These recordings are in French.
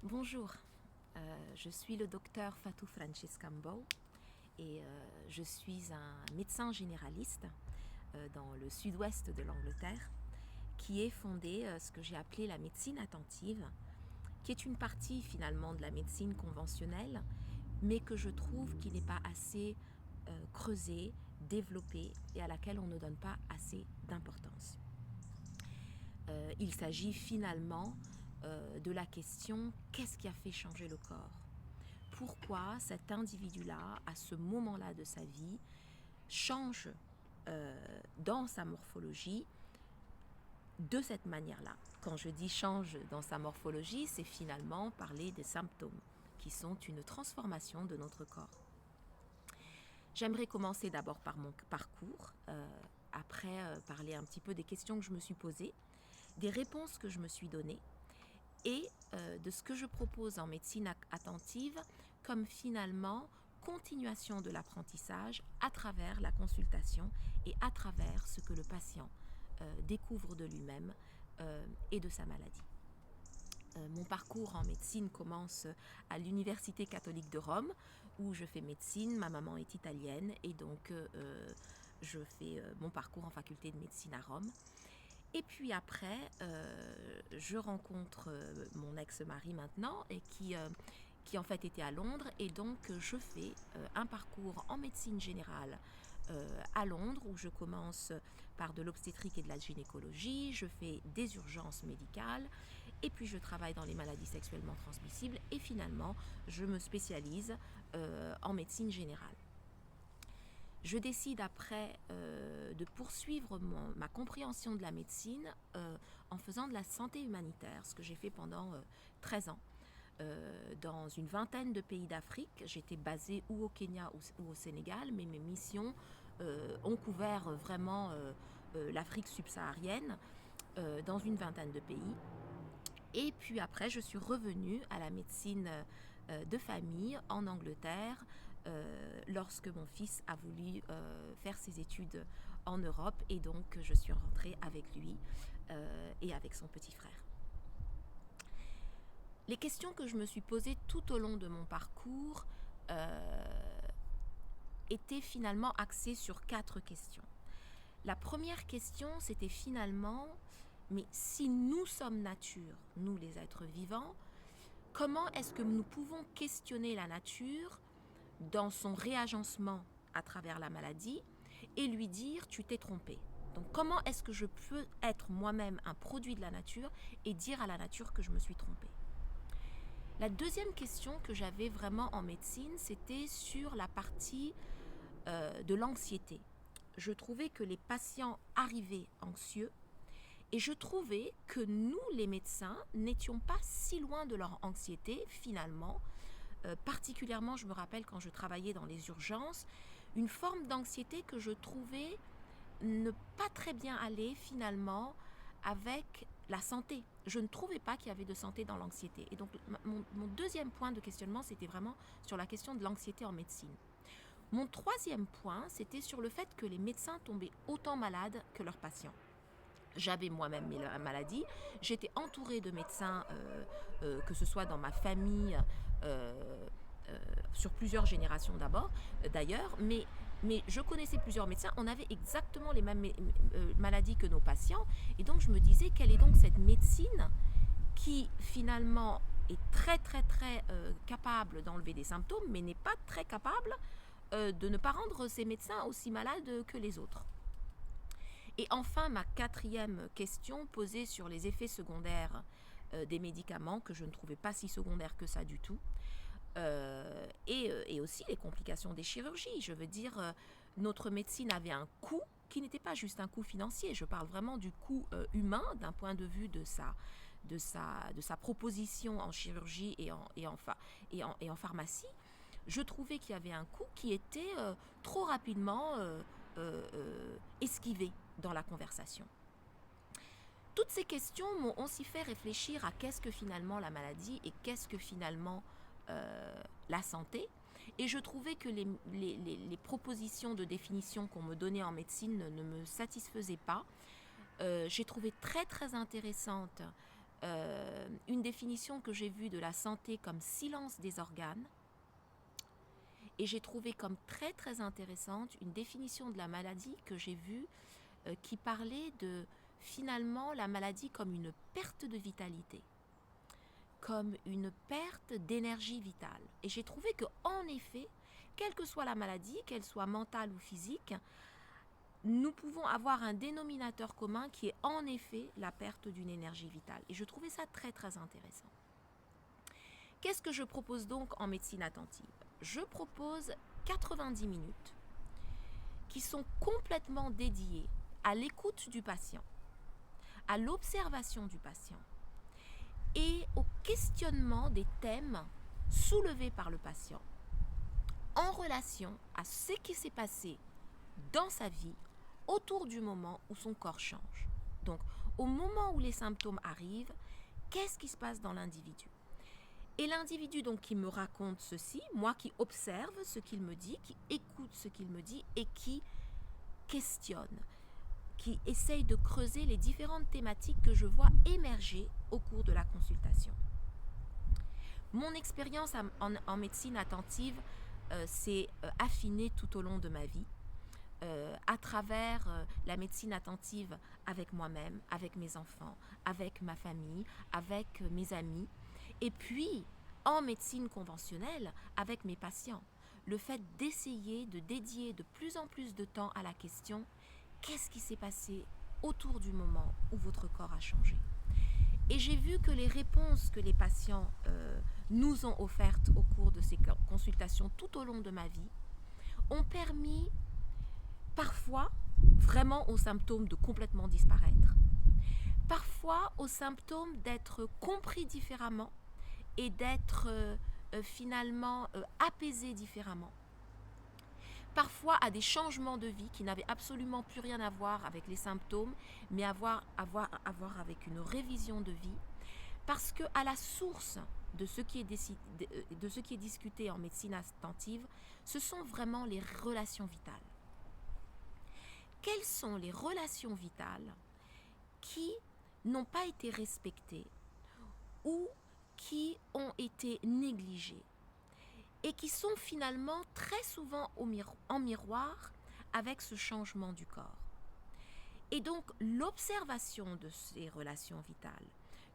Bonjour, je suis le docteur Fatou Francesca Mbow et je suis un médecin généraliste dans le sud-ouest de l'Angleterre qui est fondé ce que j'ai appelé la médecine attentive, qui est une partie finalement de la médecine conventionnelle, mais que je trouve qui n'est pas assez creusée, développée et à laquelle on ne donne pas assez d'importance. Il s'agit finalement de la question qu'est-ce qui a fait changer le corps? Pourquoi cet individu-là, à ce moment-là de sa vie, change dans sa morphologie de cette manière-là. Quand je dis change dans sa morphologie, c'est finalement parler des symptômes, qui sont une transformation de notre corps. J'aimerais commencer d'abord par mon parcours, après parler un petit peu des questions que je me suis posées, des réponses que je me suis données, et de ce que je propose en médecine attentive comme finalement continuation de l'apprentissage à travers la consultation et à travers ce que le patient découvre de lui-même et de sa maladie. Mon parcours en médecine commence à l'Université catholique de Rome où je fais médecine, ma maman est italienne et donc je fais mon parcours en faculté de médecine à Rome. Et puis après, je rencontre mon ex-mari maintenant et qui en fait était à Londres. Et donc, je fais un parcours en médecine générale à Londres où je commence par de l'obstétrique et de la gynécologie. Je fais des urgences médicales et puis je travaille dans les maladies sexuellement transmissibles. Et finalement, je me spécialise en médecine générale. Je décide après de poursuivre ma compréhension de la médecine en faisant de la santé humanitaire, ce que j'ai fait pendant 13 ans. Dans une vingtaine de pays d'Afrique. J'étais basée ou au Kenya ou au Sénégal, mais mes missions ont couvert vraiment l'Afrique subsaharienne dans une vingtaine de pays. Et puis après, je suis revenue à la médecine de famille en Angleterre lorsque mon fils a voulu faire ses études en Europe et donc je suis rentrée avec lui et avec son petit frère. Les questions que je me suis posées tout au long de mon parcours étaient finalement axées sur 4 questions. La première question, c'était finalement, mais si nous sommes nature, nous les êtres vivants, comment est-ce que nous pouvons questionner la nature dans son réagencement à travers la maladie et lui dire tu t'es trompé. Donc comment est-ce que je peux être moi-même un produit de la nature et dire à la nature que je me suis trompée? La deuxième question que j'avais vraiment en médecine, c'était sur la partie de l'anxiété. Je trouvais que les patients arrivaient anxieux et je trouvais que nous, les médecins, n'étions pas si loin de leur anxiété finalement. Particulièrement, je me rappelle quand je travaillais dans les urgences, une forme d'anxiété que je trouvais ne pas très bien aller finalement avec la santé. Je ne trouvais pas qu'il y avait de santé dans l'anxiété. Et donc mon deuxième point de questionnement, c'était vraiment sur la question de l'anxiété en médecine. Mon troisième point, c'était sur le fait que les médecins tombaient autant malades que leurs patients. J'avais moi-même la maladie, j'étais entourée de médecins, que ce soit dans ma famille, sur plusieurs générations d'ailleurs, mais je connaissais plusieurs médecins, on avait exactement les mêmes maladies que nos patients, et donc je me disais, quelle est donc cette médecine qui finalement est très très très capable d'enlever des symptômes, mais n'est pas très capable de ne pas rendre ces médecins aussi malades que les autres. Et enfin, ma quatrième question posée sur les effets secondaires des médicaments, que je ne trouvais pas si secondaires que ça du tout, et aussi les complications des chirurgies. Je veux dire, notre médecine avait un coût qui n'était pas juste un coût financier, je parle vraiment du coût humain d'un point de vue de sa proposition en chirurgie et en pharmacie. Je trouvais qu'il y avait un coût qui était trop rapidement esquivé dans la conversation. Toutes ces questions m'ont aussi fait réfléchir à qu'est-ce que finalement la maladie et qu'est-ce que finalement la santé. Et je trouvais que les propositions de définition qu'on me donnait en médecine ne me satisfaisaient pas. J'ai trouvé très très intéressante une définition que j'ai vue de la santé comme silence des organes. Et j'ai trouvé comme très très intéressante une définition de la maladie que j'ai vue qui parlait de finalement la maladie comme une perte de vitalité, comme une perte d'énergie vitale. Et j'ai trouvé que en effet, quelle que soit la maladie, qu'elle soit mentale ou physique, nous pouvons avoir un dénominateur commun qui est en effet la perte d'une énergie vitale. Et je trouvais ça très très intéressant. Qu'est-ce que je propose donc en médecine attentive ? Je propose 90 minutes qui sont complètement dédiées à l'écoute du patient, à l'observation du patient et au questionnement des thèmes soulevés par le patient en relation à ce qui s'est passé dans sa vie autour du moment où son corps change. Donc, au moment où les symptômes arrivent, qu'est-ce qui se passe dans l'individu ? Et l'individu donc qui me raconte ceci, moi qui observe ce qu'il me dit, qui écoute ce qu'il me dit et qui questionne, qui essaye de creuser les différentes thématiques que je vois émerger au cours de la consultation. Mon expérience en médecine attentive s'est affinée tout au long de ma vie, à travers la médecine attentive avec moi-même, avec mes enfants, avec ma famille, avec mes amis. Et puis, en médecine conventionnelle, avec mes patients, le fait d'essayer de dédier de plus en plus de temps à la question « Qu'est-ce qui s'est passé autour du moment où votre corps a changé ?» Et j'ai vu que les réponses que les patients nous ont offertes au cours de ces consultations tout au long de ma vie ont permis parfois vraiment aux symptômes de complètement disparaître, parfois aux symptômes d'être compris différemment et d'être finalement apaisé différemment. Parfois à des changements de vie qui n'avaient absolument plus rien à voir avec les symptômes, mais à voir avec une révision de vie, parce qu'à la source de ce qui est discuté en médecine attentive, ce sont vraiment les relations vitales. Quelles sont les relations vitales qui n'ont pas été respectées ou qui ont été négligées et qui sont finalement très souvent en miroir avec ce changement du corps. Et donc l'observation de ces relations vitales,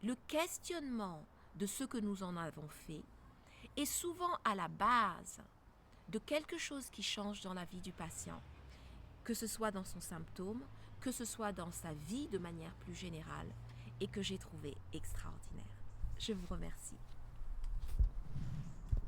le questionnement de ce que nous en avons fait est souvent à la base de quelque chose qui change dans la vie du patient, que ce soit dans son symptôme, que ce soit dans sa vie de manière plus générale et que j'ai trouvé extraordinaire. Je vous remercie.